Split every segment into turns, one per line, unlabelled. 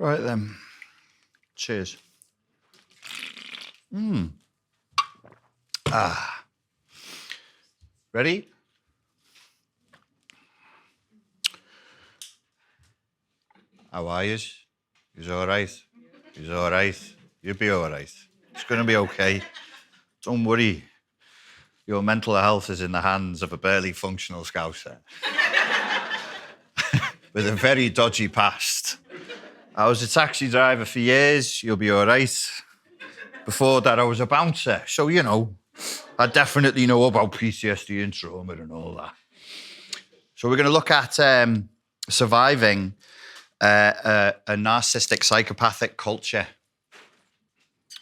Right then. Cheers. Ready? How are you? He's all right. He's all right. You'll be all right. It's going to be okay. Don't worry. Your mental health is in the hands of a barely functional scouser with a very dodgy past. I was a taxi driver for years. You'll be all right. Before that, I was a bouncer. So, I definitely know about PTSD and trauma and all that. So we're going to look at surviving a narcissistic psychopathic culture.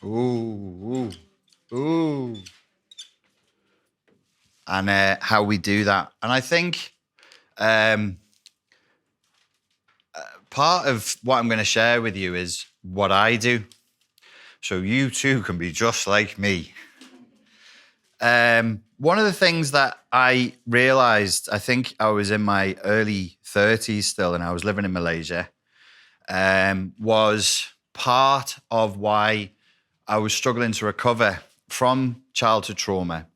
Ooh. And how we do that. And I think part of what I'm going to share with you is what I do. So you too can be just like me. One of the things that I realized, I think I was in my early 30s still, and I was living in Malaysia, was part of why I was struggling to recover from childhood trauma.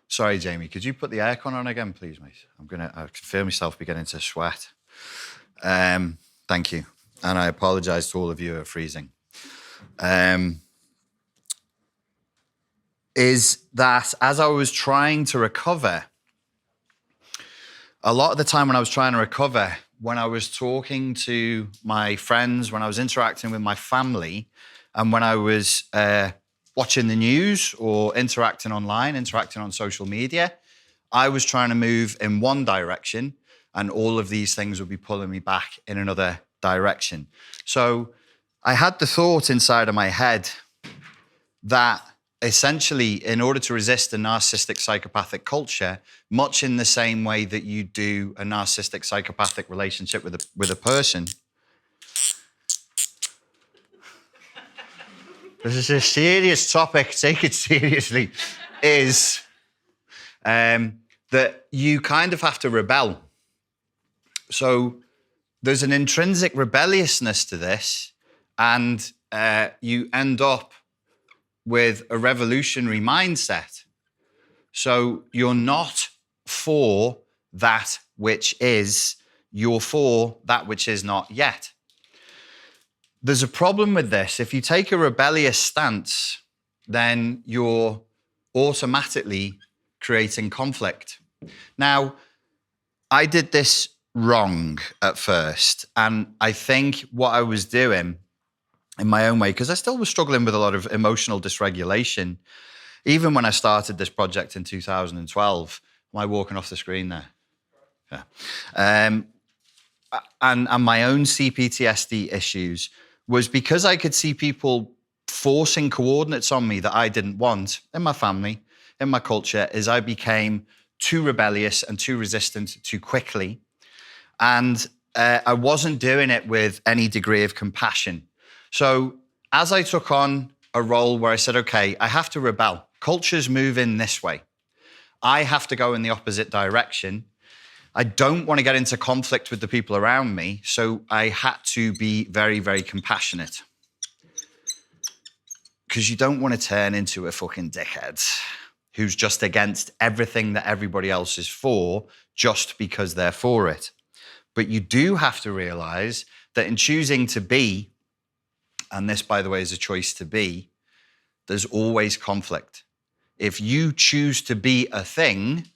Sorry, Jamie, could you put the aircon on again, please, mate? I can feel myself beginning to sweat. Thank you. And I apologize to all of you who are freezing. Is that as I was trying to recover, a lot of the time when I was trying to recover, when I was talking to my friends, when I was interacting with my family, and when I was watching the news or interacting online, interacting on social media, I was trying to move in one direction, and all of these things would be pulling me back in another direction. So I had the thought inside of my head that essentially, in order to resist a narcissistic psychopathic culture, much in the same way that you do a narcissistic psychopathic relationship with a person, this is a serious topic, take it seriously, is that you kind of have to rebel. So there's an intrinsic rebelliousness to this, and you end up with a revolutionary mindset. So you're not for that which is, you're for that which is not yet. There's a problem with this. If you take a rebellious stance, then you're automatically creating conflict. Now, I did this wrong at first, and I think what I was doing in my own way, because I still was struggling with a lot of emotional dysregulation, even when I started this project in 2012. Am I walking off the screen there? Yeah. And my own CPTSD issues was because I could see people forcing coordinates on me that I didn't want in my family, in my culture, as I became too rebellious and too resistant too quickly. And I wasn't doing it with any degree of compassion. So as I took on a role where I said, okay, I have to rebel. Cultures move in this way. I have to go in the opposite direction. I don't want to get into conflict with the people around me. So I had to be very, very compassionate. Because you don't want to turn into a fucking dickhead who's just against everything that everybody else is for just because they're for it. But you do have to realize that in choosing to be, and this, by the way, is a choice to be, there's always conflict. If you choose to be a thing,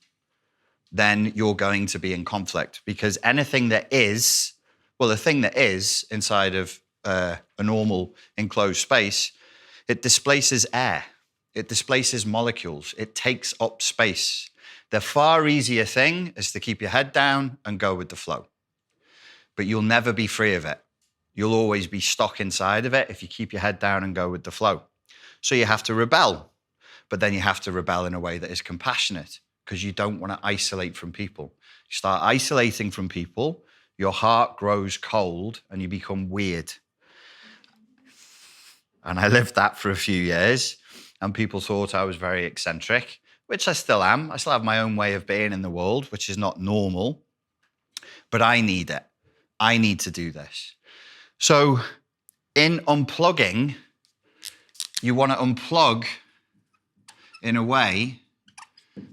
then you're going to be in conflict, because anything that is, well, a thing that is inside of a normal enclosed space, it displaces air, it displaces molecules, it takes up space. The far easier thing is to keep your head down and go with the flow. But you'll never be free of it. You'll always be stuck inside of it if you keep your head down and go with the flow. So you have to rebel, but then you have to rebel in a way that is compassionate, because you don't want to isolate from people. You start isolating from people, your heart grows cold and you become weird. And I lived that for a few years, and people thought I was very eccentric, which I still am. I still have my own way of being in the world, which is not normal, but I need it. I need to do this. So in unplugging, you want to unplug in a way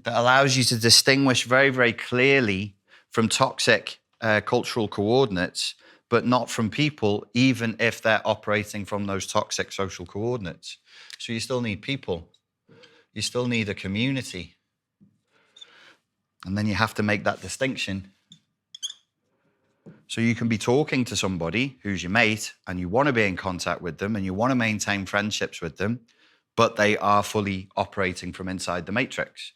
that allows you to distinguish very, very clearly from toxic cultural coordinates, but not from people, even if they're operating from those toxic social coordinates. So you still need people. You still need a community. And then you have to make that distinction. So you can be talking to somebody who's your mate and you want to be in contact with them and you want to maintain friendships with them, but they are fully operating from inside the matrix.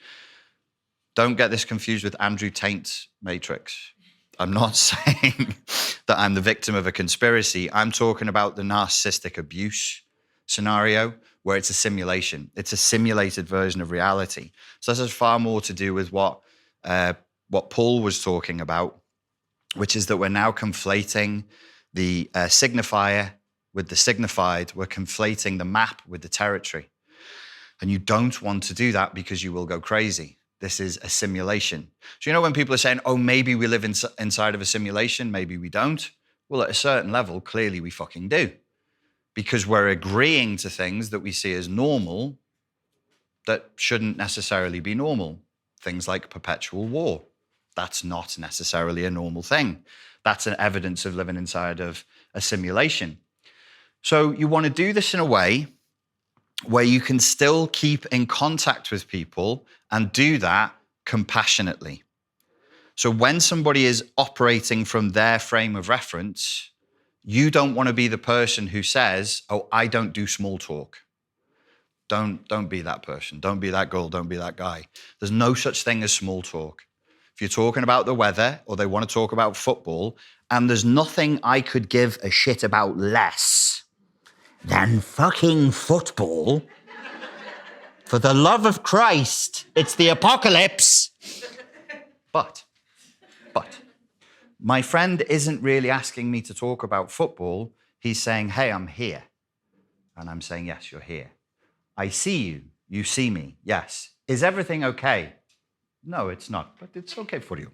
Don't get this confused with Andrew Taint's matrix. I'm not saying that I'm the victim of a conspiracy. I'm talking about the narcissistic abuse scenario where it's a simulation. It's a simulated version of reality. So this has far more to do with what Paul was talking about, which is that we're now conflating the signifier with the signified. We're conflating the map with the territory. And you don't want to do that because you will go crazy. This is a simulation. So you know when people are saying, oh, maybe we live inside of a simulation, maybe we don't. Well, at a certain level, clearly we fucking do. Because we're agreeing to things that we see as normal that shouldn't necessarily be normal. Things like perpetual war. That's not necessarily a normal thing. That's an evidence of living inside of a simulation. So you want to do this in a way where you can still keep in contact with people and do that compassionately. So when somebody is operating from their frame of reference, you don't want to be the person who says, oh, I don't do small talk. Don't be that person. Don't be that girl. Don't be that guy. There's no such thing as small talk. If you're talking about the weather or they want to talk about football, and there's nothing I could give a shit about less than fucking football. For the love of Christ, it's the apocalypse. But my friend isn't really asking me to talk about football. He's saying, hey, I'm here. And I'm saying, yes, you're here. I see you. You see me. Yes. Is everything okay? No, it's not, but it's okay for you.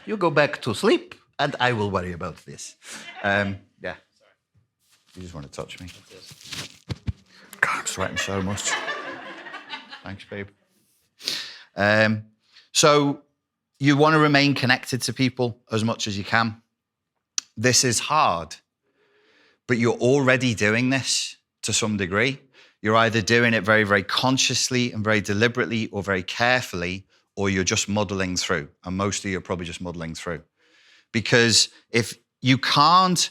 You go back to sleep and I will worry about this. Yeah. You just want to touch me. God, I'm sweating so much. Thanks, babe. So you want to remain connected to people as much as you can. This is hard, but you're already doing this to some degree. You're either doing it very, very consciously and very deliberately or very carefully, or you're just muddling through. And mostly you're probably just muddling through. Because if you can't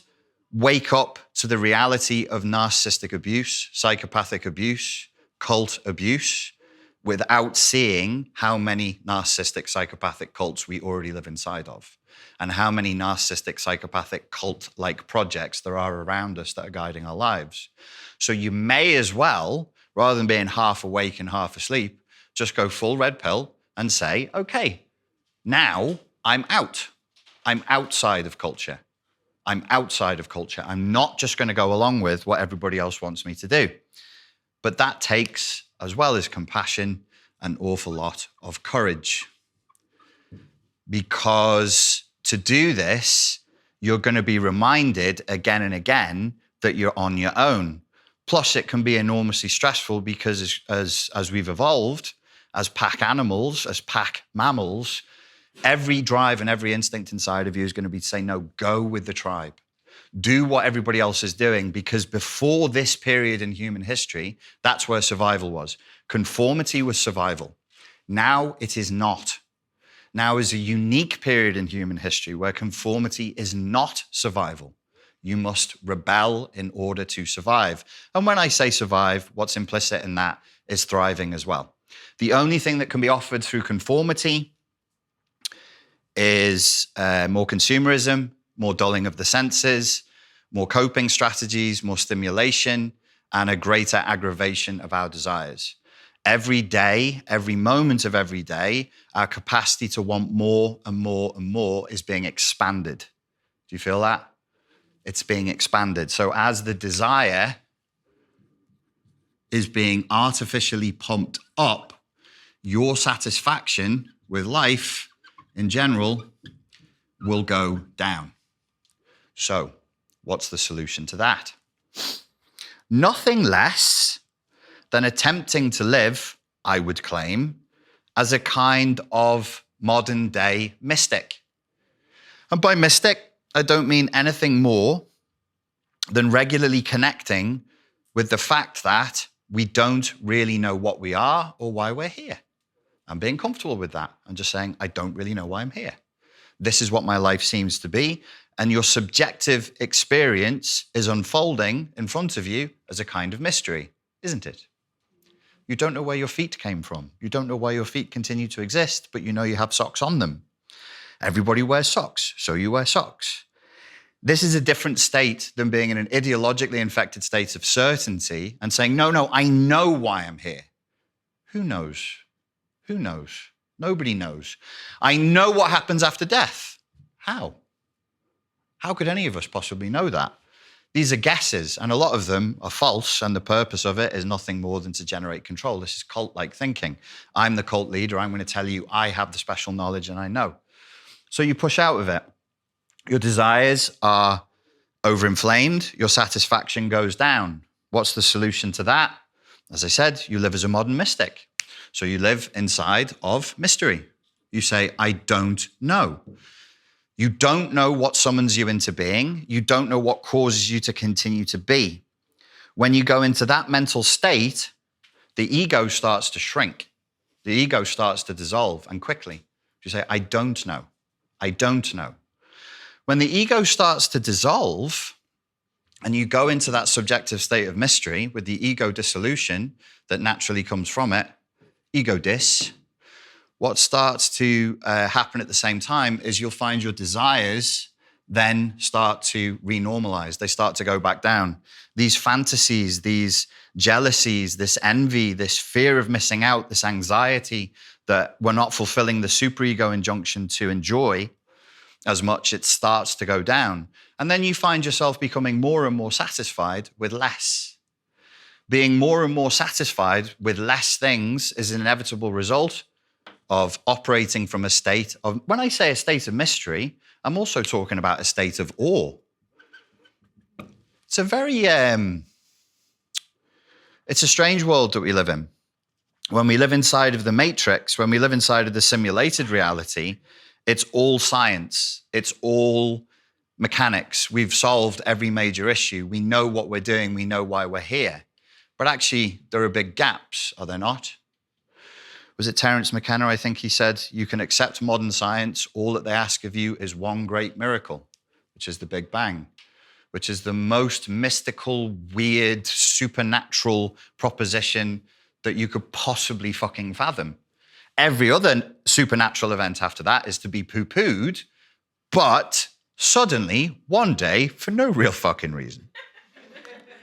wake up to the reality of narcissistic abuse, psychopathic abuse, cult abuse, without seeing how many narcissistic psychopathic cults we already live inside of, and how many narcissistic psychopathic cult-like projects there are around us that are guiding our lives. So you may as well, rather than being half awake and half asleep, just go full red pill and say, okay, now I'm out. I'm outside of culture. I'm outside of culture. I'm not just going to go along with what everybody else wants me to do. But that takes, as well as compassion, an awful lot of courage. Because to do this, you're going to be reminded again and again that you're on your own. Plus, it can be enormously stressful because as we've evolved, as pack animals, as pack mammals, every drive and every instinct inside of you is going to be to say, no, go with the tribe. Do what everybody else is doing, because before this period in human history, that's where survival was. Conformity was survival. Now it is not. Now is a unique period in human history where conformity is not survival. You must rebel in order to survive. And when I say survive, what's implicit in that is thriving as well. The only thing that can be offered through conformity is more consumerism, more dulling of the senses, more coping strategies, more stimulation, and a greater aggravation of our desires. Every day, every moment of every day, our capacity to want more and more and more is being expanded. Do you feel that? It's being expanded. So as the desire is being artificially pumped up, your satisfaction with life in general will go down. So What's the solution to that? Nothing less than attempting to live, I would claim, as a kind of modern day mystic. And by mystic, I don't mean anything more than regularly connecting with the fact that we don't really know what we are or why we're here. I'm being comfortable with that. I'm just saying, I don't really know why I'm here. This is what my life seems to be. And your subjective experience is unfolding in front of you as a kind of mystery, isn't it? You don't know where your feet came from. You don't know why your feet continue to exist, but you know you have socks on them. Everybody wears socks, so you wear socks. This is a different state than being in an ideologically infected state of certainty and saying, no, I know why I'm here. Who knows? Who knows? Nobody knows. I know what happens after death. How? How could any of us possibly know that? These are guesses, and a lot of them are false, and the purpose of it is nothing more than to generate control. This is cult-like thinking. I'm the cult leader. I'm going to tell you I have the special knowledge and I know. So you push out of it. Your desires are overinflamed. Your satisfaction goes down. What's the solution to that? As I said, you live as a modern mystic. So you live inside of mystery. You say, I don't know. You don't know what summons you into being. You don't know what causes you to continue to be. When you go into that mental state, the ego starts to shrink. The ego starts to dissolve, and quickly. You say, I don't know. I don't know. When the ego starts to dissolve and you go into that subjective state of mystery with the ego dissolution that naturally comes from it, ego dis, what starts to happen at the same time is you'll find your desires then start to renormalize. They start to go back down. These fantasies, these jealousies, this envy, this fear of missing out, this anxiety that we're not fulfilling the superego injunction to enjoy as much, it starts to go down. And then you find yourself becoming more and more satisfied with less. Being more and more satisfied with less things is an inevitable result of operating from a state of, when I say a state of mystery, I'm also talking about a state of awe. It's a very, it's a strange world that we live in. When we live inside of the matrix, when we live inside of the simulated reality, it's all science. It's all mechanics. We've solved every major issue. We know what we're doing. We know why we're here. But actually, there are big gaps, are there not? Was it Terence McKenna? I think he said, you can accept modern science. All that they ask of you is one great miracle, which is the Big Bang, which is the most mystical, weird, supernatural proposition that you could possibly fucking fathom. Every other supernatural event after that is to be poo-pooed, but suddenly, one day, for no real fucking reason,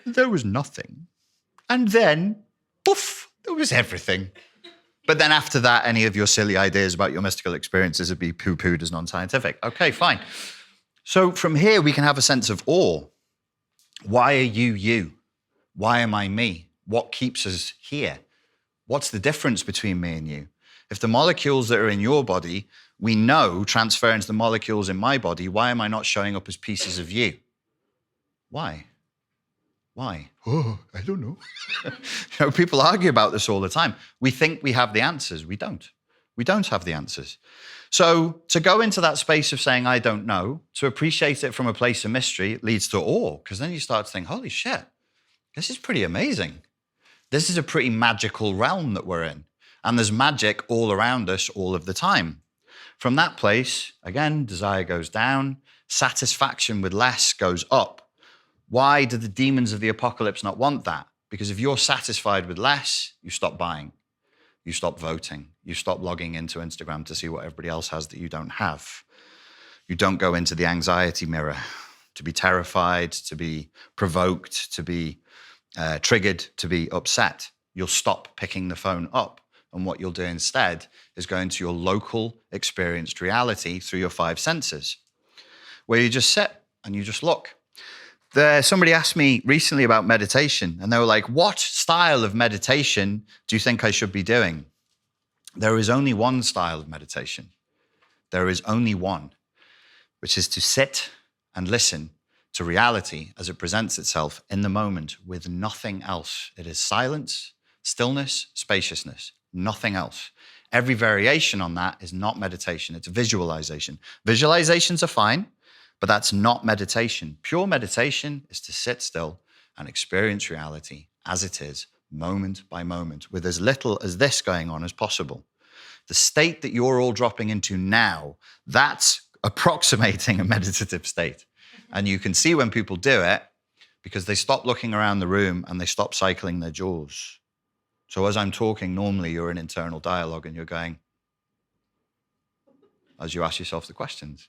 there was nothing. And then, poof, there was everything. But then after that, any of your silly ideas about your mystical experiences would be poo-pooed as non-scientific. Okay, fine. So from here, we can have a sense of awe. Why are you you? Why am I me? What keeps us here? What's the difference between me and you? If the molecules that are in your body, we know transfer into the molecules in my body, why am I not showing up as pieces of you? Why? Why? Oh, I don't know. People argue about this all the time. We think we have the answers. We don't. We don't have the answers. So to go into that space of saying, I don't know, to appreciate it from a place of mystery, it leads to awe, because then you start to think, holy shit, this is pretty amazing. This is a pretty magical realm that we're in. And there's magic all around us all of the time. From that place, again, desire goes down, satisfaction with less goes up. Why do the demons of the apocalypse not want that? Because if you're satisfied with less, you stop buying, you stop voting, you stop logging into Instagram to see what everybody else has that you don't have. You don't go into the anxiety mirror to be terrified, to be provoked, to be triggered, to be upset. You'll stop picking the phone up. And what you'll do instead is go into your local experienced reality through your 5 senses, where you just sit and you just look. Somebody asked me recently about meditation, and they were like, what style of meditation do you think I should be doing? There is only one style of meditation. There is only one, which is to sit and listen to reality as it presents itself in the moment with nothing else. It is silence, stillness, spaciousness, nothing else. Every variation on that is not meditation, it's visualization. Visualizations are fine, but that's not meditation. Pure meditation is to sit still and experience reality as it is, moment by moment, with as little as this going on as possible. The state that you're all dropping into now, that's approximating a meditative state. And you can see when people do it because they stop looking around the room and they stop cycling their jaws. So as I'm talking, normally you're in internal dialogue and you're going, as you ask yourself the questions.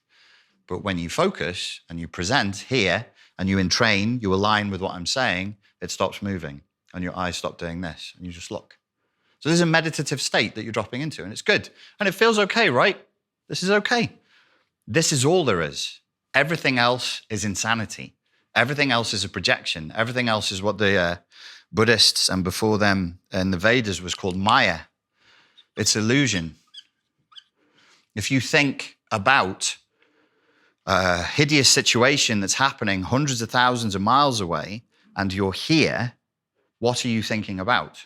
But when you focus and you present here and you entrain, you align with what I'm saying, it stops moving and your eyes stop doing this and you just look. So this is a meditative state that you're dropping into and it's good. And it feels okay, right? This is okay. This is all there is. Everything else is insanity. Everything else is a projection. Everything else is what the Buddhists and before them and the Vedas was called Maya. It's illusion. If you think about a hideous situation that's happening hundreds of thousands of miles away and you're here, what are you thinking about?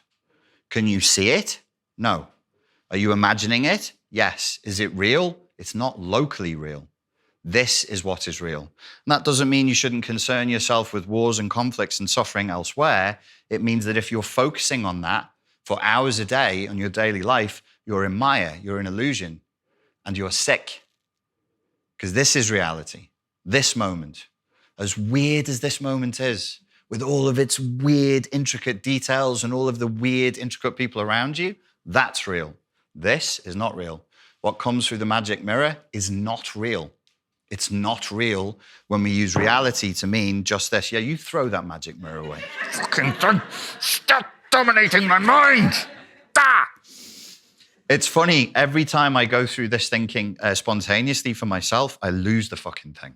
Can you see it? No. Are you imagining it? Yes. Is it real? It's not locally real. This is what is real. And that doesn't mean you shouldn't concern yourself with wars and conflicts and suffering elsewhere. It means that if you're focusing on that for hours a day on your daily life, you're in Maya, you're in illusion, and you're sick. Because this is reality, this moment. As weird as this moment is, with all of its weird, intricate details and all of the weird, intricate people around you, that's real. This is not real. What comes through the magic mirror is not real. It's not real when we use reality to mean just this. Yeah, you throw that magic mirror away. Fucking thing. Stop dominating my mind. Ah! It's funny, every time I go through this thinking spontaneously for myself, I lose the fucking thing.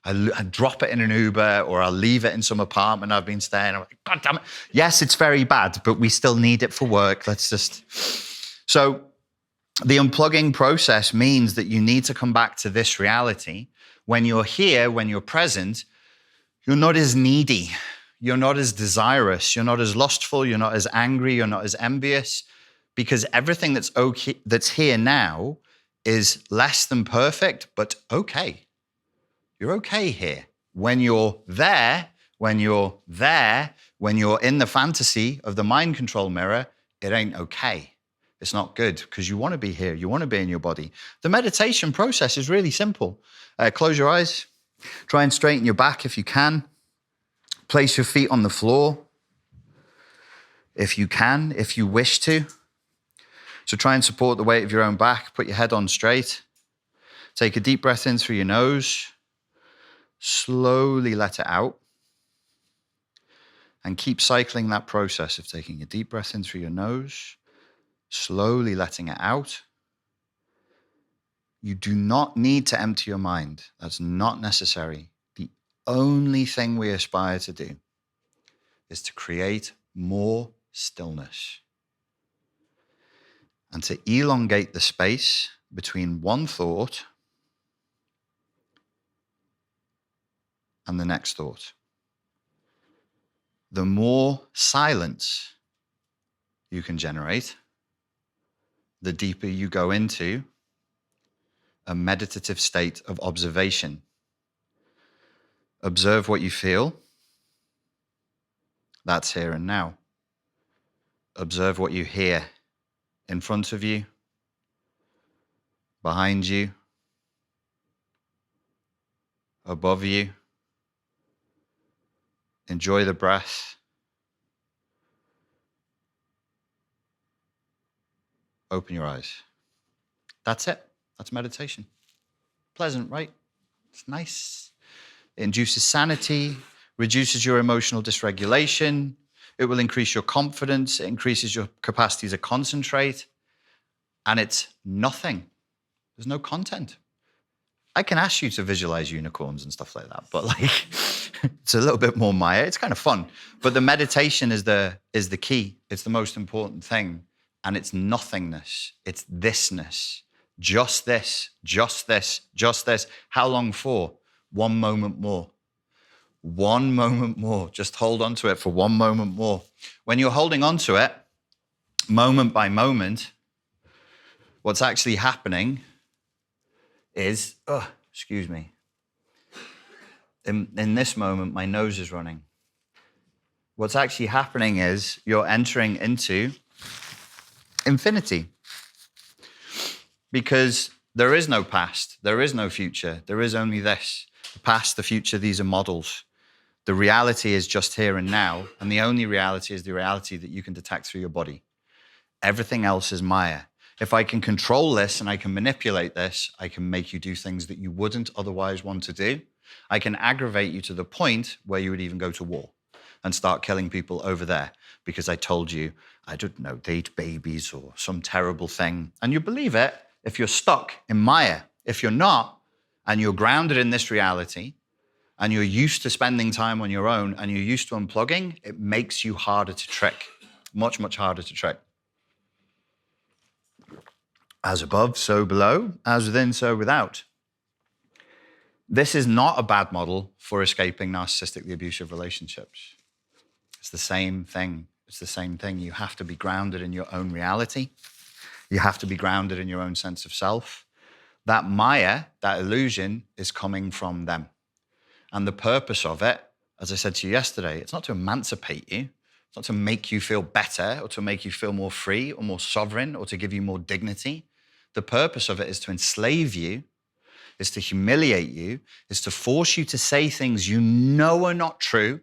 I drop it in an Uber or I'll leave it in some apartment I've been staying. I'm like, God damn it. Yes, it's very bad, but we still need it for work. Let's just... So the unplugging process means that you need to come back to this reality. When you're here, when you're present, you're not as needy. You're not as desirous. You're not as lustful. You're not as angry. You're not as envious. Because everything that's okay, that's here now is less than perfect, but okay. You're okay here. When you're there, when you're in the fantasy of the mind control mirror, it ain't okay. It's not good because you want to be here. You want to be in your body. The meditation process is really simple. Close your eyes. Try and straighten your back if you can. Place your feet on the floor if you can, if you wish to. So try and support the weight of your own back. Put your head on straight. Take a deep breath in through your nose. Slowly let it out. And keep cycling that process of taking a deep breath in through your nose, slowly letting it out. You do not need to empty your mind. That's not necessary. The only thing we aspire to do is to create more stillness and to elongate the space between one thought and the next thought. The more silence you can generate, the deeper you go into a meditative state of observation. Observe what you feel. That's here and now. Observe what you hear in front of you, behind you, above you. Enjoy the breath. Open your eyes. That's it. That's meditation. Pleasant, right? It's nice. It induces sanity, reduces your emotional dysregulation. It will increase your confidence. It increases your capacity to concentrate. And it's nothing. There's no content. I can ask you to visualize unicorns and stuff like that, but like, it's a little bit more Maya. It's kind of fun. But the meditation is the key. It's the most important thing. And it's nothingness. It's thisness. Just this, just this, just this. How long for? 1 moment more. one moment more. Just hold on to it for one moment more. When you're holding on to it, moment by moment, what's actually happening is, excuse me. In this moment, my nose is running. What's actually happening is you're entering into infinity. Because there is no past, there is no future, there is only this. The past, the future, these are models. The reality is just here and now, and the only reality is the reality that you can detect through your body. Everything else is Maya. If I can control this and I can manipulate this, I can make you do things that you wouldn't otherwise want to do. I can aggravate you to the point where you would even go to war and start killing people over there because I told you, I don't know, they eat babies or some terrible thing. And you believe it if you're stuck in Maya. If you're not, and you're grounded in this reality, and you're used to spending time on your own, and you're used to unplugging, it makes you harder to trick. Much, much harder to trick. As above, so below. As within, so without. This is not a bad model for escaping narcissistically abusive relationships. It's the same thing. It's the same thing. You have to be grounded in your own reality. You have to be grounded in your own sense of self. That Maya, that illusion, is coming from them. And the purpose of it, as I said to you yesterday, it's not to emancipate you. It's not to make you feel better or to make you feel more free or more sovereign or to give you more dignity. The purpose of it is to enslave you, is to humiliate you, is to force you to say things you know are not true,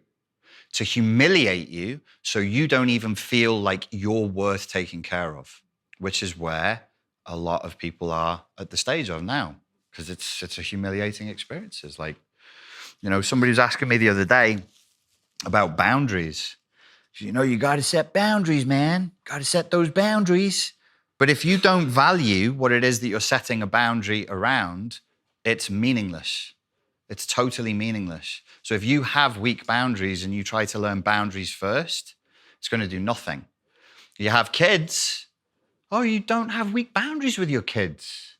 to humiliate you so you don't even feel like you're worth taking care of, which is where a lot of people are at the stage of now, because it's a humiliating experience. It's like, you know, somebody was asking me the other day about boundaries. You know, you got to set boundaries, man. Got to set those boundaries. But if you don't value what it is that you're setting a boundary around, it's meaningless. It's totally meaningless. So if you have weak boundaries and you try to learn boundaries first, it's going to do nothing. You have kids. Oh, you don't have weak boundaries with your kids.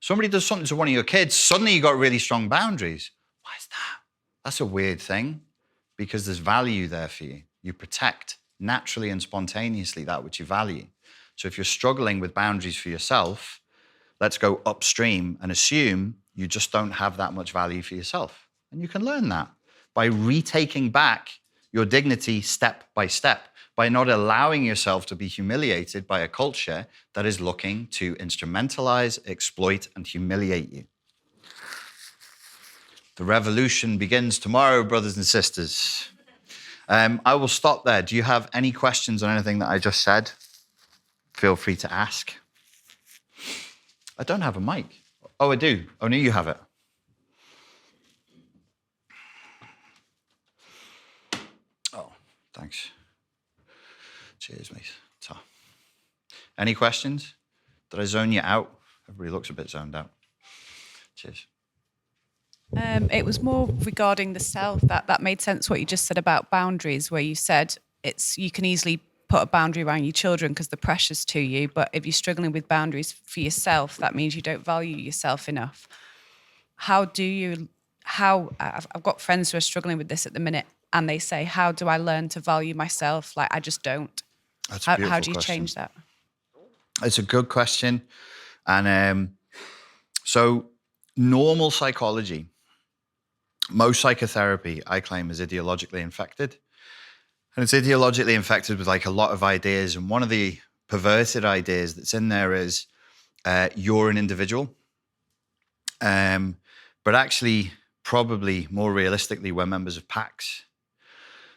Somebody does something to one of your kids, suddenly you got really strong boundaries. Why is that? That's a weird thing, because there's value there for you. You protect naturally and spontaneously that which you value. So if you're struggling with boundaries for yourself, let's go upstream and assume you just don't have that much value for yourself. And you can learn that by retaking back your dignity step by step, by not allowing yourself to be humiliated by a culture that is looking to instrumentalize, exploit, and humiliate you. The revolution begins tomorrow, brothers and sisters. I will stop there. Do you have any questions on anything that I just said? Feel free to ask. I don't have a mic. Oh, I do. Oh, no, you have it. Oh, thanks. Cheers, mate. So, any questions? Did I zone you out? Everybody looks a bit zoned out. Cheers.
It was more regarding the self. That made sense what you just said about boundaries, where you said you can easily put a boundary around your children because the pressure's to you. But if you're struggling with boundaries for yourself, that means you don't value yourself enough. I've got friends who are struggling with this at the minute, and they say, how do I learn to value myself? Like, I just don't.
That's a beautiful
how do you
question.
change that?
It's a good question. And so normal psychology, most psychotherapy, I claim, is ideologically infected. And it's ideologically infected with like a lot of ideas. And one of the perverted ideas that's in there is you're an individual. But actually, probably more realistically, we're members of packs.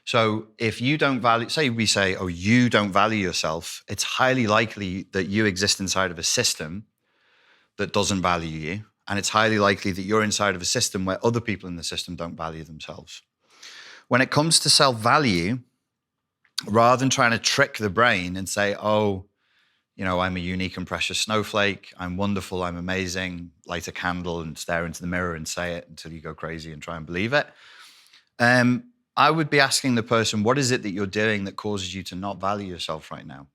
So if you don't value, say we say, oh, you don't value yourself, it's highly likely that you exist inside of a system that doesn't value you. And it's highly likely that you're inside of a system where other people in the system don't value themselves. When it comes to self-value, rather than trying to trick the brain and say, oh, you know, I'm a unique and precious snowflake, I'm wonderful, I'm amazing, light a candle and stare into the mirror and say it until you go crazy and try and believe it. I would be asking the person, what is it that you're doing that causes you to not value yourself right now?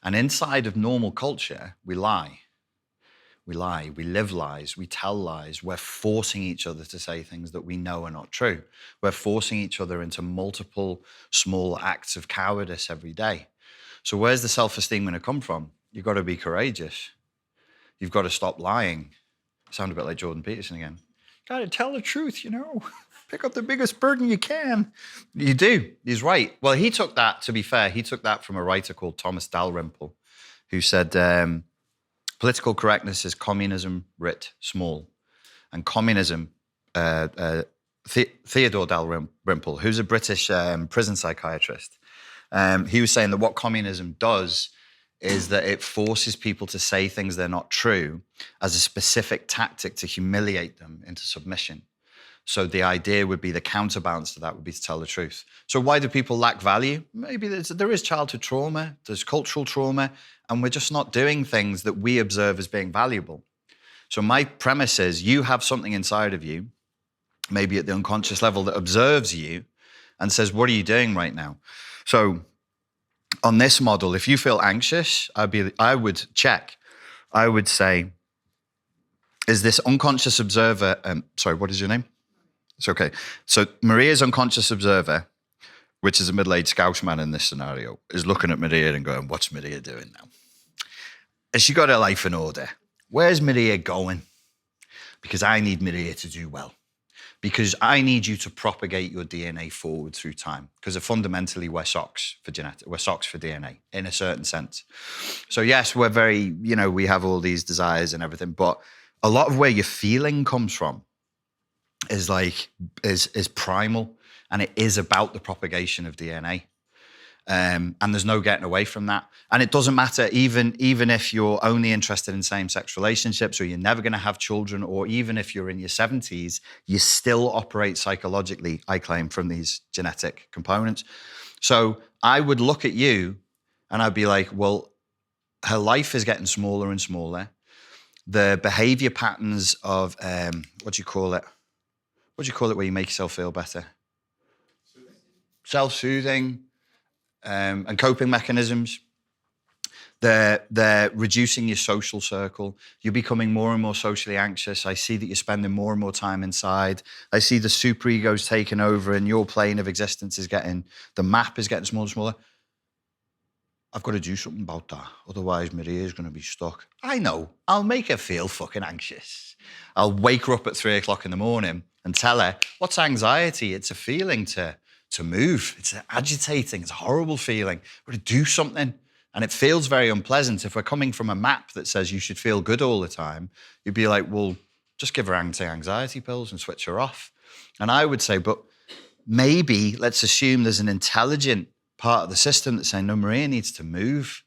And inside of normal culture, we lie. We lie, we live lies, we tell lies. We're forcing each other to say things that we know are not true. We're forcing each other into multiple small acts of cowardice every day. So where's the self-esteem going to come from? You've got to be courageous. You've got to stop lying. Sound a bit like Jordan Peterson again. Got to tell the truth, Pick up the biggest burden you can. You do. He's right. Well, he took that, to be fair, he took that from a writer called Thomas Dalrymple, who said, political correctness is communism writ small. And communism, Theodore Dalrymple, who's a British prison psychiatrist, he was saying that what communism does is that it forces people to say things they're not true as a specific tactic to humiliate them into submission. So the idea would be, the counterbalance to that would be to tell the truth. So why do people lack value? Maybe there is childhood trauma, there's cultural trauma, and we're just not doing things that we observe as being valuable. So my premise is, you have something inside of you, maybe at the unconscious level, that observes you and says, what are you doing right now? So on this model, if you feel anxious, I would check. I would say, is this unconscious observer, sorry, what is your name? It's okay. So Maria's unconscious observer, which is a middle-aged Scouse man in this scenario, is looking at Maria and going, what's Maria doing now? Has she got her life in order? Where's Maria going? Because I need Maria to do well. Because I need you to propagate your DNA forward through time. Because fundamentally, we're socks for DNA in a certain sense. So yes, we're very, we have all these desires and everything, but a lot of where your feeling comes from is primal, and it is about the propagation of DNA. And there's no getting away from that. And it doesn't matter, even if you're only interested in same-sex relationships, or you're never going to have children, or even if you're in your 70s, you still operate psychologically, I claim, from these genetic components. So I would look at you and I'd be like, well, her life is getting smaller and smaller. The behavior patterns of, what do you call it? What do you call it where you make yourself feel better? Self-soothing. And coping mechanisms. They're reducing your social circle. You're becoming more and more socially anxious. I see that you're spending more and more time inside. I see the superego's taking over, and your plane of existence the map is getting smaller and smaller. I've got to do something about that. Otherwise, Maria's going to be stuck. I know. I'll make her feel fucking anxious. I'll wake her up at 3 o'clock in the morning and tell her, what's anxiety? It's a feeling to move. It's agitating. It's a horrible feeling. We've got to do something. And it feels very unpleasant. If we're coming from a map that says you should feel good all the time, you'd be like, well, just give her anti-anxiety pills and switch her off. And I would say, but maybe let's assume there's an intelligent part of the system that's saying, no, Maria needs to move.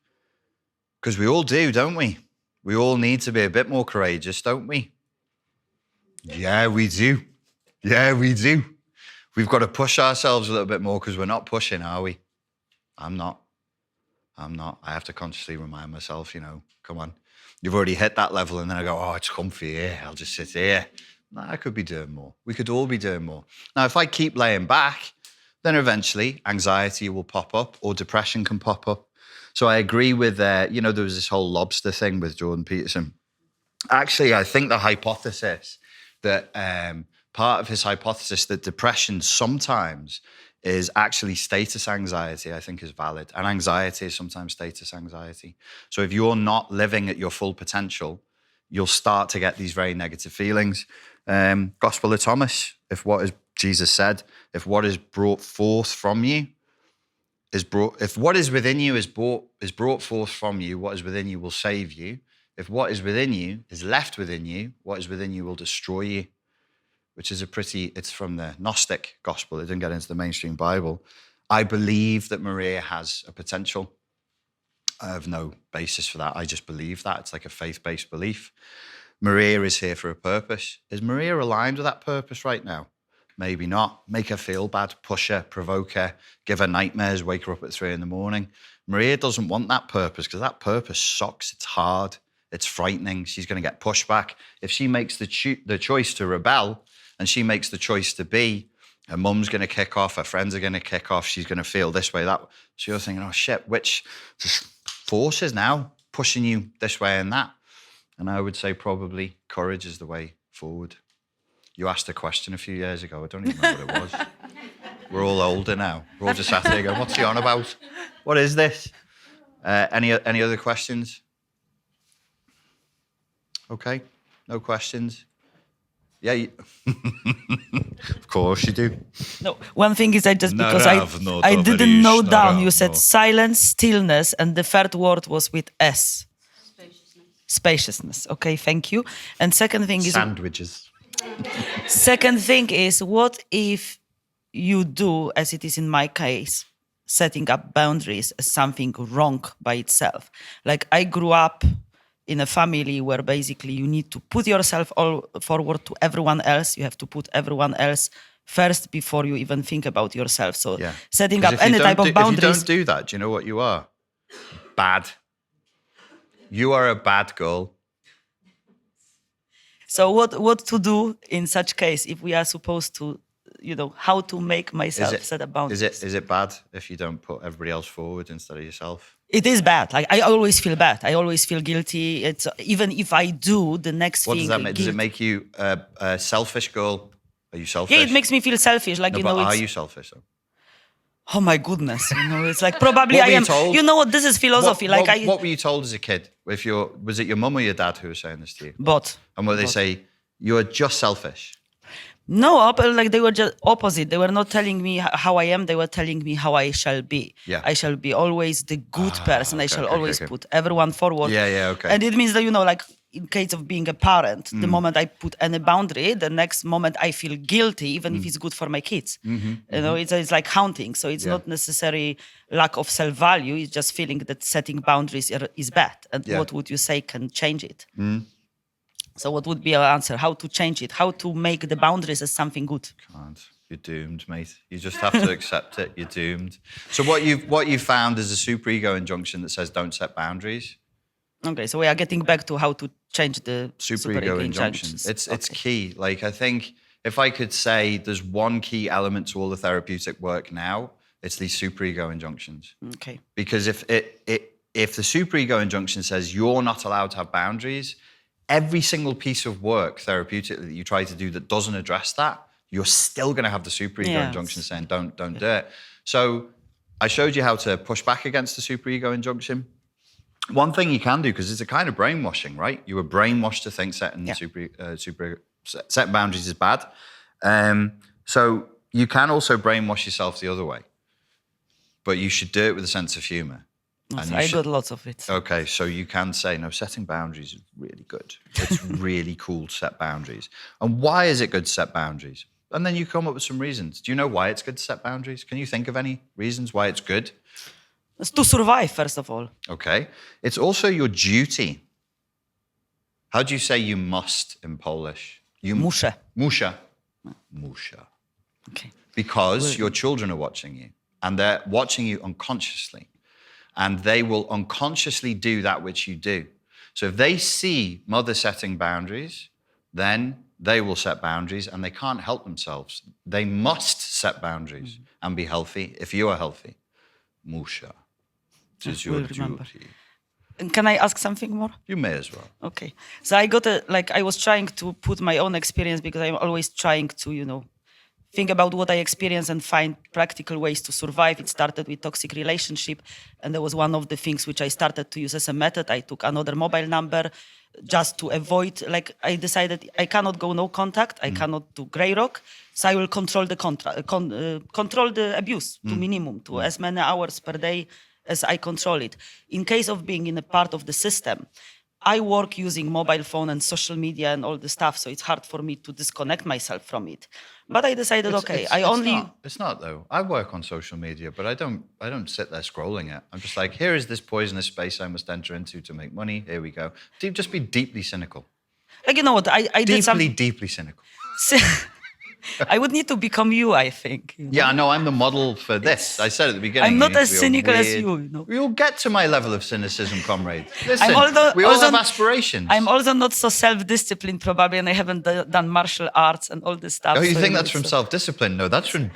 Because we all do, don't we? We all need to be a bit more courageous, don't we? Yeah, we do. Yeah, we do. We've got to push ourselves a little bit more, because we're not pushing, are we? I'm not. I have to consciously remind myself, come on. You've already hit that level, and then I go, oh, it's comfy here. I'll just sit here. No, I could be doing more. We could all be doing more. Now, if I keep laying back, then eventually anxiety will pop up, or depression can pop up. So I agree with, there was this whole lobster thing with Jordan Peterson. Actually, I think the hypothesis that... part of his hypothesis that depression sometimes is actually status anxiety, I think, is valid. And anxiety is sometimes status anxiety. So if you're not living at your full potential, you'll start to get these very negative feelings. Gospel of Thomas, Jesus said, if what is brought forth from you if what is within you is brought forth from you, what is within you will save you. If what is within you is left within you, what is within you will destroy you. Which is it's from the Gnostic gospel. It didn't get into the mainstream Bible. I believe that Maria has a potential. I have no basis for that. I just believe that. It's like a faith-based belief. Maria is here for a purpose. Is Maria aligned with that purpose right now? Maybe not. Make her feel bad, push her, provoke her, give her nightmares, wake her up at 3 a.m. Maria doesn't want that purpose, because that purpose sucks. It's hard. It's frightening. She's going to get pushed back. If she makes the choice to rebel, and she makes the choice to be, her mum's going to kick off, her friends are going to kick off, she's going to feel this way, that way. So you're thinking, oh shit, which forces now pushing you this way and that? And I would say probably courage is the way forward. You asked a question a few years ago. I don't even know what it was. We're all older now. We're all just sat here going, what's he on about? What is this? Any other questions? Okay, no questions. Yeah, of course you do.
No, one thing is I didn't note down. You said silence, stillness, and the third word was with S. Spaciousness. Okay, thank you. And second thing is
sandwiches.
Second thing is, what if you do, as it is in my case, setting up boundaries as something wrong by itself? Like I grew up in a family where basically you need to put yourself all forward to everyone else. You have to put everyone else first before you even think about yourself. So setting up any type of boundaries.
If you don't do that, do you know what you are? Bad. You are a bad girl.
So what to do in such case if we are supposed to, how to make myself set a boundary?
Is it bad if you don't put everybody else forward instead of yourself?
It is bad. Like I always feel bad. I always feel guilty. It's even if I do the next thing.
What does that mean? Does it make you a selfish girl? Are you selfish?
Yeah, it makes me feel selfish. Like
but are you selfish though?
Oh my goodness! It's like probably I am.
Told?
You know what? This is philosophy.
What were you told as a kid? Was it your mum or your dad who was saying this to you?
Both.
And what they say, you are just selfish.
No, like they were just opposite. They were not telling me how I am. They were telling me how I shall be.
Yeah.
I shall be always the good person. I shall always put everyone forward.
Yeah, okay.
And it means that, like in case of being a parent, the moment I put any boundary, the next moment I feel guilty, even if it's good for my kids. It's like haunting. So it's not necessarily lack of self-value. It's just feeling that setting boundaries is bad. And what would you say can change it? So what would be our answer? How to change it? How to make the boundaries as something good?
Can't. You're doomed, mate. You just have to accept it. You're doomed. So what you've found is a superego injunction that says don't set boundaries.
Okay, so we are getting back to how to change the
superego injunction. It's key. Like I think if I could say there's one key element to all the therapeutic work now, it's these superego injunctions.
Okay.
Because if the superego injunction says you're not allowed to have boundaries, every single piece of work therapeutically that you try to do that doesn't address that, you're still going to have the superego injunction saying don't do it. So I showed you how to push back against the superego injunction. One thing you can do, because it's a kind of brainwashing, right? You were brainwashed to think setting set boundaries is bad. So you can also brainwash yourself the other way, but you should do it with a sense of humor.
I got lots of it.
Okay, so you can say, no, setting boundaries is really good. It's really cool to set boundaries. And why is it good to set boundaries? And then you come up with some reasons. Do you know why it's good to set boundaries? Can you think of any reasons why it's good?
It's to survive, first of all.
Okay. It's also your duty. How do you say you must in Polish?
Muszę.
Muszę. Muszę.
Okay.
Because your children are watching you. And they're watching you unconsciously. And they will unconsciously do that which you do. So if they see mother setting boundaries, then they will set boundaries and they can't help themselves. They must set boundaries and be healthy if you are healthy. Musha. It is your duty.
And can I ask something more?
You may as well.
Okay. So I was trying to put my own experience because I'm always trying to, think about what I experienced and find practical ways to survive. It started with toxic relationship, and that was one of the things which I started to use as a method. I took another mobile number just to avoid, I decided I cannot go no contact, I cannot do grey rock, so I will control the control the abuse to minimum, to as many hours per day as I control it. In case of being in a part of the system, I work using mobile phone and social media and all the stuff, so it's hard for me to disconnect myself from it. But I decided,
It's not though. I work on social media, but I don't sit there scrolling it. I'm just like, here is this poisonous space I must enter into to make money. Here we go. Just be deeply cynical.
Like, you know what? I did something...
Deeply cynical.
I would need to become you, I think.
Yeah, I know. I'm the model for this. I said at the beginning.
I'm not as cynical as you.
We'll get to my level of cynicism, comrade. Listen, we all have aspirations.
I'm also not so self-disciplined, probably, and I haven't done martial arts and all this stuff.
Oh, you think that's from self-discipline? No, that's from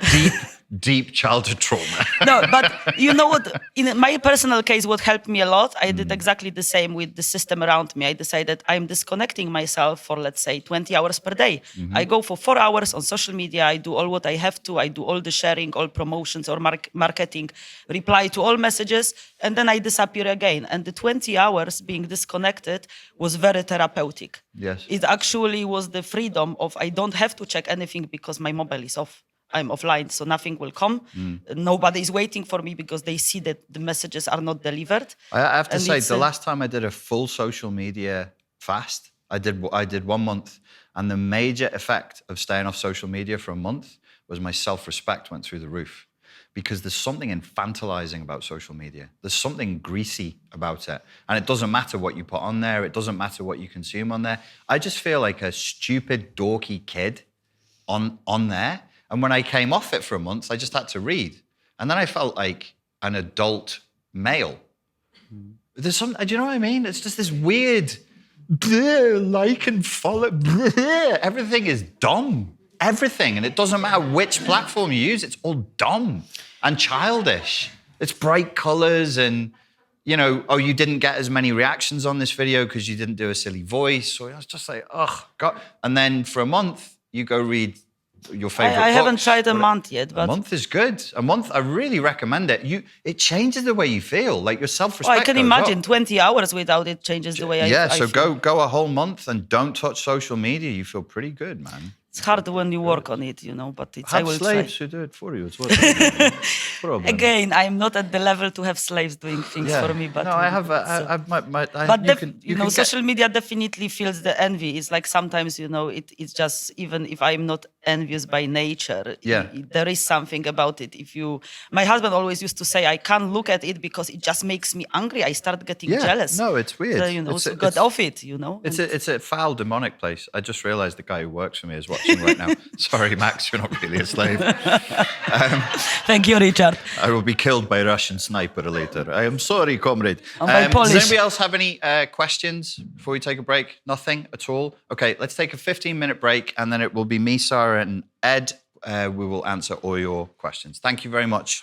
deep childhood trauma.
No, but you know what? In my personal case, what helped me a lot, I did exactly the same with the system around me. I decided I'm disconnecting myself for, let's say, 20 hours per day. I go for 4 hours on social media. I do all what I have to. I do all the sharing, all promotions or marketing, reply to all messages, and then I disappear again. And the 20 hours being disconnected was very therapeutic.
Yes.
It actually was the freedom of I don't have to check anything because my mobile is off. I'm offline, so nothing will come. Nobody is waiting for me because they see that the messages are not delivered.
I have to
And
say,
it's
the last time I did a full social media fast, I did 1 month, and the major effect of staying off social media for a month was my self-respect went through the roof. Because there's something infantilizing about social media. There's something greasy about it. And it doesn't matter what you put on there. It doesn't matter what you consume on there. I just feel like a stupid, dorky kid on there. And when I came off it for a month, I just had to read. And then I felt like an adult male. There's some, do you know what I mean? It's just this weird, like and follow. Everything is dumb. Everything. And it doesn't matter which platform you use. It's all dumb and childish. It's bright colors and, you know, oh, you didn't get as many reactions on this video because you didn't do a silly voice. Or I was just like, oh, God. And then for a month, you go read your favorite
I haven't
books.
tried a month yet, but
A month is good. A month, I really recommend it. It changes the way you feel, like your self-respect.
I can
goes
imagine
up.
20 hours without it changes the way I
So
feel.
go a whole month and don't touch social media. You feel pretty good, man.
It's hard when you work on it, you know, but I
Have
will
slaves
try.
who do it for you. It's what problem.
Again, I'm not at the level to have slaves doing things for me, but
no, I have.
social media definitely feels the envy. It's like sometimes, you know, it's just even if I'm not envious by nature, there is something about it. My husband always used to say, I can't look at it because it just makes me angry. I start getting jealous.
No, it's weird.
So, you know, get off it, you know.
It's a foul, demonic place. I just realized the guy who works for me is watching right now. Sorry, Max, you're not really a slave.
Thank you, Richard.
I will be killed by a Russian sniper later. I am sorry, comrade.
By
Does
Polish.
anybody else have any questions before we take a break? Nothing at all? Okay, let's take a 15-minute break, and then it will be me, Sarah, and Ed. We will answer all your questions. Thank you very much